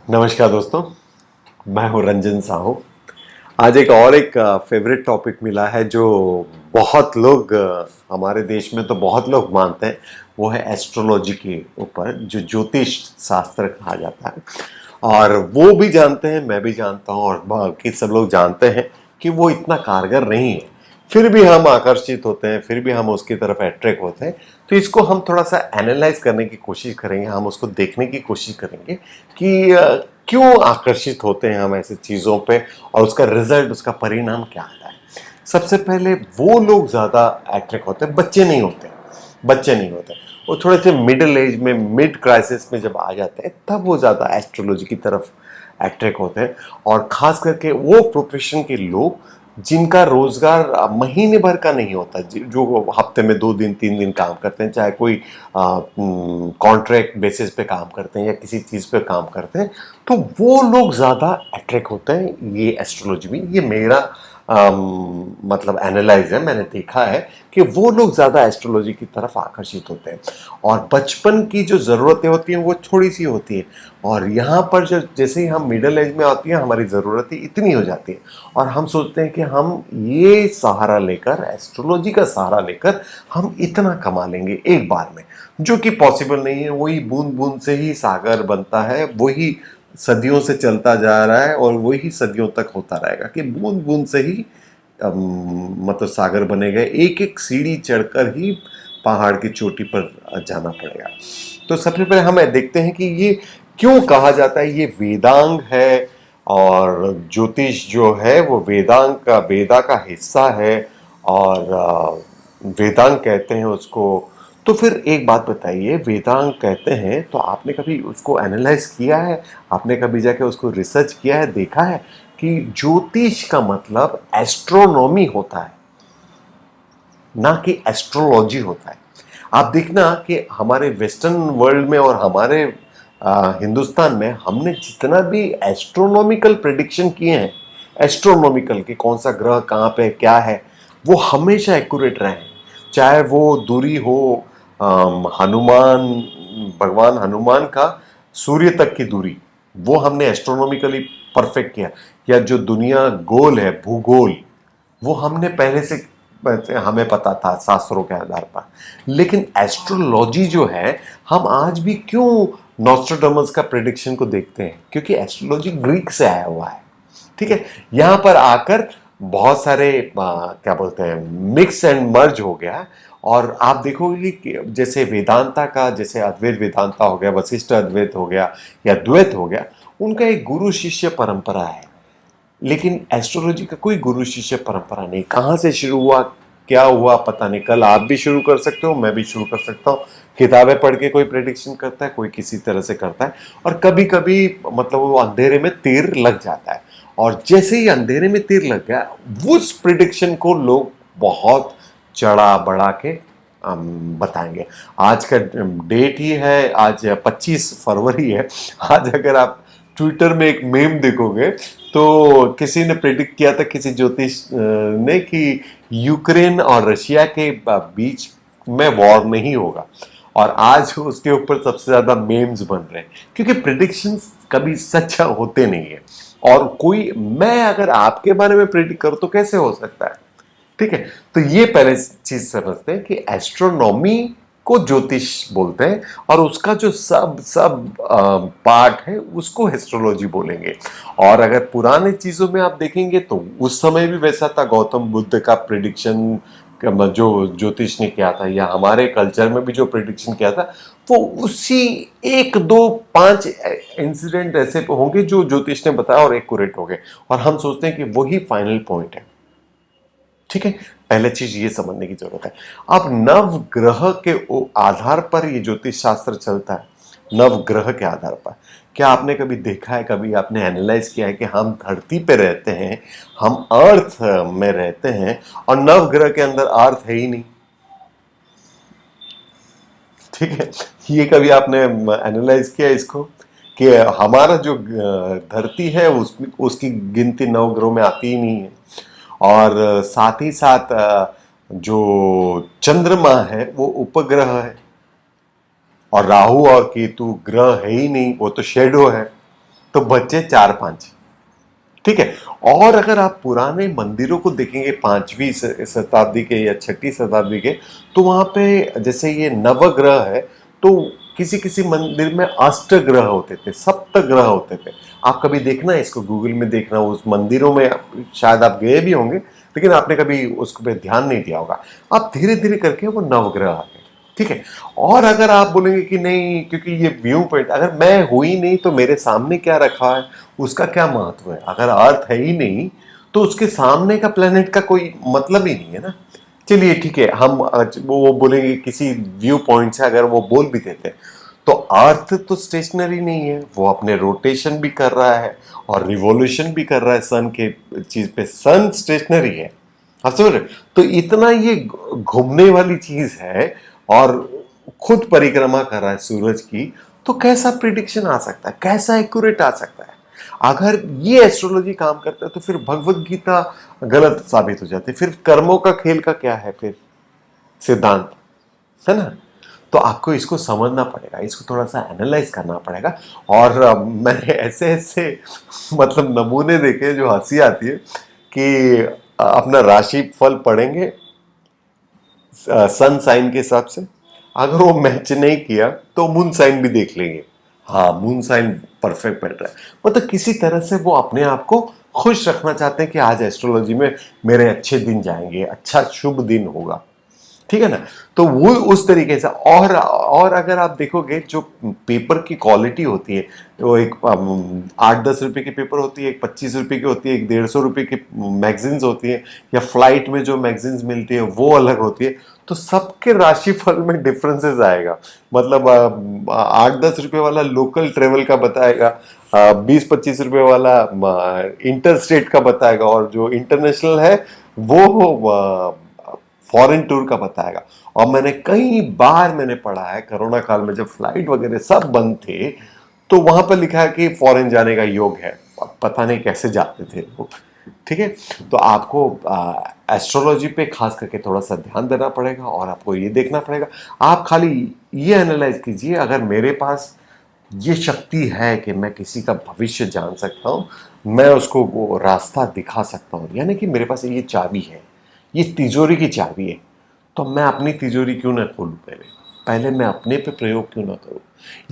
नमस्कार दोस्तों, मैं हूं रंजन साहू। आज एक फेवरेट टॉपिक मिला है जो बहुत लोग हमारे देश में तो बहुत लोग मानते हैं। वो है एस्ट्रोलॉजी के ऊपर, जो ज्योतिष शास्त्र कहा जाता है। और वो भी जानते हैं, मैं भी जानता हूं और बाकी सब लोग जानते हैं कि वो इतना कारगर नहीं है। फिर भी हम आकर्षित होते हैं, फिर भी हम उसकी तरफ अट्रैक्ट होते हैं। तो इसको हम थोड़ा सा एनालाइज करने की कोशिश करेंगे, हम उसको देखने की कोशिश करेंगे कि क्यों आकर्षित होते हैं हम ऐसी चीज़ों पे, और उसका रिजल्ट, उसका परिणाम क्या आता है। सबसे पहले वो लोग ज़्यादा अट्रैक्ट होते हैं, बच्चे नहीं होते। वो थोड़े से मिडिल एज में, मिड क्राइसिस में जब आ जाते हैं, तब वो ज़्यादा एस्ट्रोलॉजी की तरफ अट्रैक्ट होते हैं। और ख़ास करके वो प्रोफेशन के लोग जिनका रोजगार महीने भर का नहीं होता, जो हफ्ते में 2 दिन 3 दिन काम करते हैं, चाहे कोई कॉन्ट्रैक्ट बेसिस पे काम करते हैं या किसी चीज़ पे काम करते हैं, तो वो लोग ज़्यादा अट्रैक्ट होते हैं ये एस्ट्रोलॉजी में। ये मेरा मतलब एनालाइज है, मैंने देखा है कि वो लोग ज़्यादा एस्ट्रोलॉजी की तरफ आकर्षित होते हैं। और बचपन की जो ज़रूरतें होती हैं वो थोड़ी सी होती है, और यहाँ पर जो जैसे ही हम मिडिल एज में आती हैं, हमारी ज़रूरतें इतनी हो जाती हैं और हम सोचते हैं कि हम ये सहारा लेकर, एस्ट्रोलॉजी का सहारा लेकर हम इतना कमा लेंगे एक बार में, जो कि पॉसिबल नहीं है। वही बूंद बूंद से ही सागर बनता है, वही सदियों से चलता जा रहा है और वही सदियों तक होता रहेगा कि बूंद बूंद से ही मतलब सागर बनेगा। एक एक सीढ़ी चढ़कर ही पहाड़ की चोटी पर जाना पड़ेगा। तो सबसे पहले हम देखते हैं कि ये क्यों कहा जाता है ये वेदांग है, और ज्योतिष जो है वो वेदा का हिस्सा है, और वेदांग कहते हैं उसको। तो फिर एक बात बताइए, वेदांग कहते हैं तो आपने कभी उसको एनालाइज किया है? आपने कभी जाके उसको रिसर्च किया है, देखा है कि ज्योतिष का मतलब एस्ट्रोनॉमी होता है, ना कि एस्ट्रोलॉजी होता है। आप देखना कि हमारे वेस्टर्न वर्ल्ड में और हमारे हिंदुस्तान में हमने जितना भी एस्ट्रोनॉमिकल प्रेडिक्शन किए हैं, एस्ट्रोनॉमिकल कि कौन सा ग्रह कहाँ पे क्या है, वो हमेशा एक्यूरेट रहे हैं। चाहे वो दूरी हो हनुमान, भगवान हनुमान का सूर्य तक की दूरी, वो हमने एस्ट्रोनॉमिकली परफेक्ट किया। या जो दुनिया गोल है, भूगोल, वो हमने पहले से हमें पता था शास्त्रों के आधार पर। लेकिन एस्ट्रोलॉजी जो है, हम आज भी क्यों नॉस्ट्राडामस का प्रेडिक्शन को देखते हैं? क्योंकि एस्ट्रोलॉजी ग्रीक से आया हुआ है। ठीक है, यहां पर आकर बहुत सारे क्या बोलते हैं, मिक्स एंड मर्ज हो गया। और आप देखोगे कि जैसे वेदांता का, जैसे अद्वैत वेदांता हो गया, वशिष्ठ अद्वैत हो गया, या द्वैत हो गया, उनका एक गुरु शिष्य परंपरा है। लेकिन एस्ट्रोलॉजी का कोई गुरु शिष्य परंपरा नहीं। कहाँ से शुरू हुआ, क्या हुआ, पता नहीं। कल आप भी शुरू कर सकते हो, मैं भी शुरू कर सकता हूँ। किताबें पढ़ के कोई प्रेडिक्शन करता है, कोई किसी तरह से करता है, और कभी कभी मतलब वो अंधेरे में तीर लग जाता है। और जैसे ही अंधेरे में तीर लग गया, उस प्रिडिक्शन को लोग बहुत चढ़ा बढ़ा के बताएंगे। आज का डेट ही है, आज 25 फरवरी है। आज अगर आप ट्विटर में एक मेम देखोगे, तो किसी ने प्रेडिक्ट किया था, किसी ज्योतिष ने, कि यूक्रेन और रशिया के बीच में वॉर नहीं होगा। और आज उसके ऊपर सबसे ज्यादा मेम्स बन रहे हैं, क्योंकि प्रिडिक्शंस कभी सच होते नहीं है। और कोई, मैं अगर आपके बारे में प्रेडिक्ट करूं तो कैसे हो सकता है? ठीक है, तो ये पहले चीज समझते हैं कि एस्ट्रोनॉमी को ज्योतिष बोलते हैं, और उसका जो सब सब पार्ट है उसको एस्ट्रोलॉजी बोलेंगे। और अगर पुराने चीजों में आप देखेंगे तो उस समय भी वैसा था। गौतम बुद्ध का प्रिडिक्शन जो ज्योतिष ने किया था, या हमारे कल्चर में भी जो प्रिडिक्शन किया था, वो उसी 1 2 5 इंसिडेंट ऐसे होंगे जो ज्योतिष ने बताया और एक्यूरेट हो गए, और हम सोचते हैं कि वही फाइनल पॉइंट है। ठीक है, पहले चीज ये समझने की जरूरत है। अब नव ग्रह के आधार पर ये ज्योतिष शास्त्र चलता है, नव ग्रह के आधार पर। क्या आपने कभी देखा है, कभी आपने एनालाइज किया है कि हम धरती पे रहते हैं, हम अर्थ में रहते हैं, और नव ग्रह के अंदर अर्थ है ही नहीं? ठीक है, ये कभी आपने एनालाइज किया इसको, कि हमारा जो धरती है उसकी गिनती नव ग्रहों में आती ही नहीं है। और साथ ही साथ जो चंद्रमा है वो उपग्रह है, और राहु और केतु ग्रह है ही नहीं, वो तो शेडो है। तो बच्चे 4-5। ठीक है। और अगर आप पुराने मंदिरों को देखेंगे 5वीं शताब्दी के या 6ठी शताब्दी के, तो वहां पे जैसे ये नवग्रह है, तो किसी किसी मंदिर में अष्टग्रह होते थे, सप्तग्रह होते थे। आप कभी देखना, इसको गूगल में देखना, उस मंदिरों में शायद आप गए भी होंगे, लेकिन आपने कभी उसको पे ध्यान नहीं दिया होगा। आप धीरे धीरे करके वो नवग्रह आ गए। ठीक है। और अगर आप बोलेंगे कि नहीं, क्योंकि ये व्यू पॉइंट, अगर मैं हुई नहीं तो मेरे सामने क्या रखा है, उसका क्या महत्व है? अगर अर्थ है ही नहीं तो उसके सामने का प्लेनेट का कोई मतलब ही नहीं है ना। चलिए ठीक है, हम वो बोलेंगे किसी व्यू पॉइंट से अगर वो बोल भी देते हैं, तो अर्थ तो स्टेशनरी नहीं है, वो अपने रोटेशन भी कर रहा है और रिवॉल्यूशन भी कर रहा है सन के चीज पे। सन स्टेशनरी है, आप समझ रहे? तो इतना ये घूमने वाली चीज है और खुद परिक्रमा कर रहा है सूरज की, तो कैसा प्रिडिक्शन आ सकता है, कैसा एक्यूरेट आ सकता है? अगर ये एस्ट्रोलॉजी काम करता है तो फिर भगवत गीता गलत साबित हो जाती है। फिर कर्मों का खेल का क्या है फिर सिद्धांत, है ना? तो आपको इसको समझना पड़ेगा, इसको थोड़ा सा एनालाइज करना पड़ेगा। और मैंने ऐसे ऐसे मतलब नमूने देखे जो हंसी आती है कि अपना राशि फल पढ़ेंगे सन साइन के हिसाब से, अगर वो मैच नहीं किया तो मून साइन भी देख लेंगे। हाँ, मून साइन परफेक्ट बैठ रहा है, मतलब किसी तरह से वो अपने आप को खुश रखना चाहते हैं कि आज एस्ट्रोलॉजी में मेरे अच्छे दिन जाएंगे, अच्छा शुभ दिन होगा। ठीक है ना? तो वो उस तरीके से। और अगर आप देखोगे जो पेपर की क्वालिटी होती है, वो एक 8-10 रुपए की पेपर होती है, एक 25 रुपए की होती है, एक 150 रुपए की मैगजीन्स होती है, या फ्लाइट में जो मैगजीन्स मिलती है वो अलग होती है। तो सबके राशिफल में डिफरेंसेस आएगा। मतलब 8-10 रुपए वाला लोकल ट्रेवल का बताएगा, 20-25 रुपए वाला इंटर स्टेट का बताएगा, और जो इंटरनेशनल है वो फॉरेन टूर का बताएगा। और मैंने कई बार पढ़ा है, कोरोना काल में जब फ्लाइट वगैरह सब बंद थे, तो वहां पर लिखा है कि फॉरेन जाने का योग है। पता नहीं कैसे जाते थे लोग। ठीक है। तो आपको एस्ट्रोलॉजी पे खास करके थोड़ा सा ध्यान देना पड़ेगा, और आपको ये देखना पड़ेगा। आप खाली ये एनालाइज कीजिए, अगर मेरे पास ये शक्ति है कि मैं किसी का भविष्य जान सकता हूँ, मैं उसको वो रास्ता दिखा सकता हूँ, यानी कि मेरे पास ये चाबी है, ये तिजोरी की चाबी है, तो मैं अपनी तिजोरी क्यों ना खोलूं? पहले पहले मैं अपने पे प्रयोग क्यों ना करूं?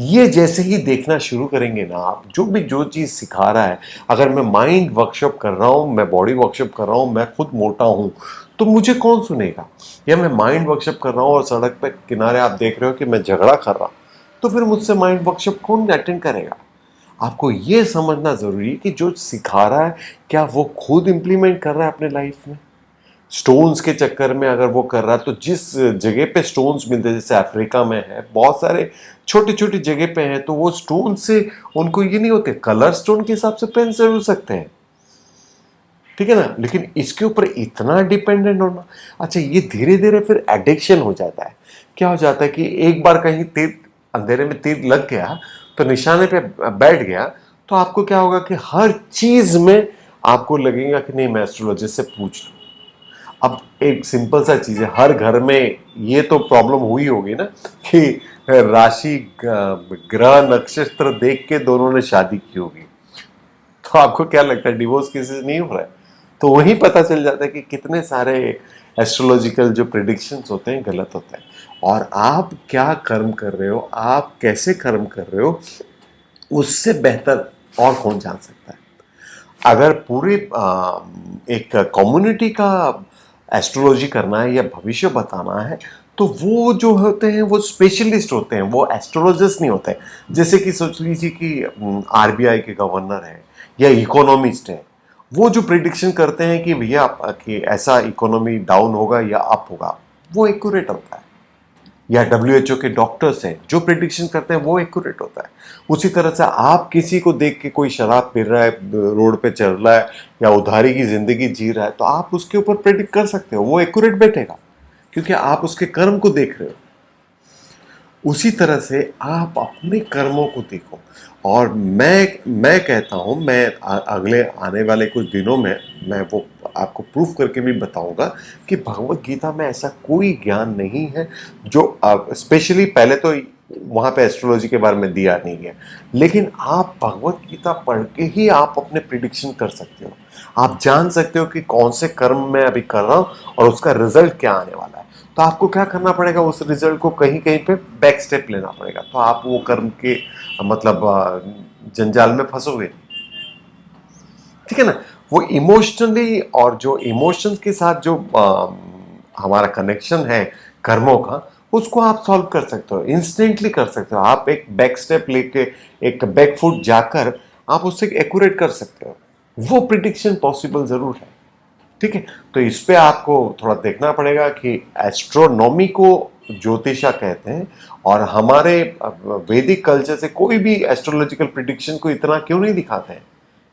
ये जैसे ही देखना शुरू करेंगे ना, आप जो चीज सिखा रहा है, अगर मैं माइंड वर्कशॉप कर रहा हूं, मैं बॉडी वर्कशॉप कर रहा हूं, मैं खुद मोटा हूं, तो मुझे कौन सुनेगा? या मैं माइंड वर्कशॉप कर रहा हूं और सड़क पे किनारे आप देख रहे हो कि मैं झगड़ा कर रहा हूं, तो फिर मुझसे माइंड वर्कशॉप कौन अटेंड करेगा? आपको ये समझना जरूरी है कि जो सिखा रहा है, क्या वो खुद इंप्लीमेंट कर रहा है अपने लाइफ में? स्टोन्स के चक्कर में अगर वो कर रहा है, तो जिस जगह पे स्टोन्स मिलते हैं, जैसे अफ्रीका में है, बहुत सारे छोटी छोटी जगह पे हैं, तो वो स्टोन से उनको ये नहीं होते, कलर स्टोन के हिसाब से पेन जरूर सकते हैं। ठीक है ना? लेकिन इसके ऊपर इतना डिपेंडेंट होना, अच्छा, ये धीरे धीरे फिर एडिक्शन हो जाता है। क्या हो जाता है कि एक बार कहीं तीर, अंधेरे में तीर लग गया, तो निशाने पे बैठ गया, तो आपको क्या होगा कि हर चीज में आपको लगेगा कि नहीं, मैं एस्ट्रोलॉजिस्ट से पूछ लूं। अब एक सिंपल सा चीज है, हर घर में ये तो प्रॉब्लम हुई होगी ना कि राशि ग्रह नक्षत्र देख के दोनों ने शादी की होगी। तो आपको क्या लगता है, डिवोर्स केसेस नहीं हो रहा है? तो वहीं पता चल जाता है कि कितने सारे एस्ट्रोलॉजिकल जो प्रिडिक्शंस होते हैं गलत होते हैं। और आप क्या कर्म कर रहे हो, आप कैसे कर्म कर रहे हो, उससे बेहतर और कौन जान सकता है? अगर पूरे एक कम्युनिटी का एस्ट्रोलॉजी करना है या भविष्य बताना है, तो वो जो होते हैं वो स्पेशलिस्ट होते हैं, वो एस्ट्रोलॉजिस्ट नहीं होते हैं। जैसे कि सोच लीजिए कि आरबीआई के गवर्नर हैं या इकोनॉमिस्ट हैं, वो जो प्रिडिक्शन करते हैं कि भैया कि ऐसा इकोनॉमी डाउन होगा या अप होगा, वो एक्यूरेट होता है। या डब्ल्यूएचओ के डॉक्टर्स हैं जो प्रिडिक्शन करते हैं, वो एक्यूरेट होता है। उसी तरह से आप किसी को देख के, कोई शराब पी रहा है, रोड पे चल रहा है, या उधारी की जिंदगी जी रहा है, तो आप उसके ऊपर प्रिडिक्ट कर सकते हो, वो एक्यूरेट बैठेगा, क्योंकि आप उसके कर्म को देख रहे हो। उसी तरह से आप अपने कर्मों को देखो। और मैं कहता हूं, मैं अगले आने वाले कुछ दिनों में मैं वो आपको प्रूफ करके भी बताऊंगा कि भगवत गीता में ऐसा कोई ज्ञान नहीं है जो स्पेशली, पहले तो वहां पे एस्ट्रोलॉजी के बारे में दिया नहीं है। लेकिन आप भगवत गीता पढ़ के ही आप अपने प्रिडिक्शन कर सकते हो। आप जान सकते हो कि कौन से कर्म मैं अभी कर रहा हूं और उसका रिजल्ट क्या आने वाला है। तो आपको क्या करना पड़ेगा, उस रिजल्ट को कहीं कहीं पे बैक स्टेप लेना पड़ेगा, तो आप वो कर्म के मतलब जंजाल में फंसोगे, ठीक है ना। वो इमोशनली, और जो इमोशंस के साथ जो हमारा कनेक्शन है कर्मों का, उसको आप सॉल्व कर सकते हो, इंस्टेंटली कर सकते हो। आप एक बैक स्टेप लेके, एक बैक फुट जाकर आप उससे एक्यूरेट कर सकते हो। वो प्रिडिक्शन पॉसिबल जरूर है, ठीक है। तो इस पे आपको थोड़ा देखना पड़ेगा कि एस्ट्रोनॉमी को ज्योतिषा कहते हैं, और हमारे वैदिक कल्चर से कोई भी एस्ट्रोलॉजिकल प्रिडिक्शन को इतना क्यों नहीं दिखाते हैं,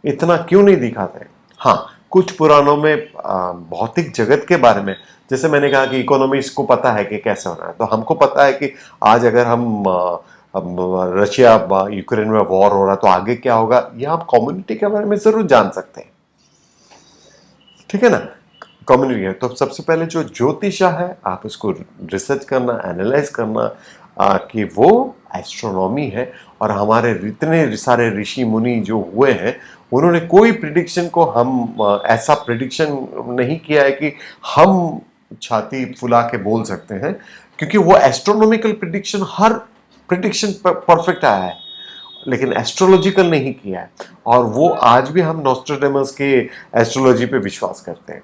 इतना क्यों नहीं दिखाते हैं। हाँ, कुछ पुराणों में भौतिक जगत के बारे में, जैसे मैंने कहा कि इकोनॉमिक्स को पता है कि कैसे होना है, तो हमको पता है कि आज अगर हम रशिया यूक्रेन में वॉर हो रहा है तो आगे क्या होगा, ये हम कम्युनिटी के बारे में जरूर जान सकते हैं, ठीक है ना। कम्युनिटी है, तो सबसे पहले जो ज्योतिषा है आप इसको रिसर्च करना, एनालाइज करना कि वो एस्ट्रोनॉमी है। और हमारे इतने सारे ऋषि मुनि जो हुए हैं, उन्होंने कोई प्रिडिक्शन को हम ऐसा प्रिडिक्शन नहीं किया है कि हम छाती फुला के बोल सकते हैं, क्योंकि वो एस्ट्रोनॉमिकल प्रिडिक्शन, हर प्रिडिक्शन परफेक्ट आया है, लेकिन एस्ट्रोलॉजिकल नहीं किया है। और वो आज भी हम नॉस्ट्रेडेमस के एस्ट्रोलॉजी पे विश्वास करते हैं,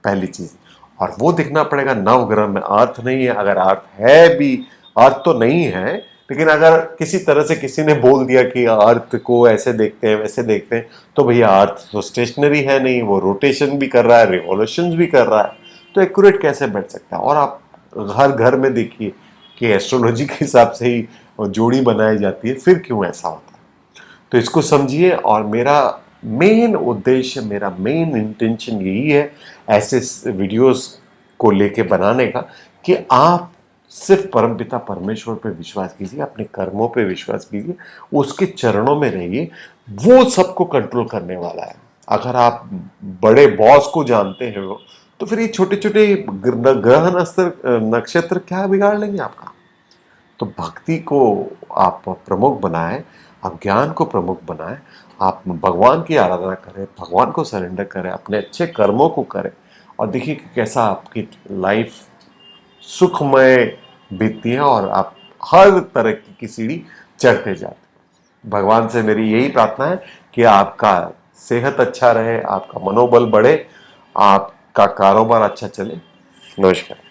पहली चीज। और वो देखना पड़ेगा नवग्रह में अर्थ नहीं है, अगर अर्थ है भी, अर्थ तो नहीं है, लेकिन अगर किसी तरह से किसी ने बोल दिया कि अर्थ को ऐसे देखते हैं वैसे देखते हैं, तो भैया अर्थ तो स्टेशनरी है नहीं, वो रोटेशन भी कर रहा है, रिवॉल्यूशन भी कर रहा है, तो एक्यूरेट कैसे बैठ सकता है। और आप हर घर में देखिए कि एस्ट्रोलॉजी के हिसाब से ही जोड़ी बनाई जाती है, फिर क्यों ऐसा होता है। तो इसको समझिए। और मेरा मेन उद्देश्य, मेरा मेन इंटेंशन यही है ऐसे वीडियोस को लेके बनाने का, कि आप सिर्फ परमपिता परमेश्वर पे विश्वास कीजिए, अपने कर्मों पे विश्वास कीजिए, उसके चरणों में रहिए, वो सबको कंट्रोल करने वाला है। अगर आप बड़े बॉस को जानते हो, तो फिर ये छोटे छोटे ग्रह नक्षत्र क्या बिगाड़ लेंगे आपका। तो भक्ति को आप प्रमुख बनाएं, आप ज्ञान को प्रमुख बनाएं, आप भगवान की आराधना करें, भगवान को सरेंडर करें, अपने अच्छे कर्मों को करें, और देखिए कि कैसा आपकी लाइफ सुखमय बीतती है और आप हर तरह की सीढ़ी चढ़ते जाते हैं। भगवान से मेरी यही प्रार्थना है कि आपका सेहत अच्छा रहे, आपका मनोबल बढ़े, आपका कारोबार अच्छा चले। नमस्कार।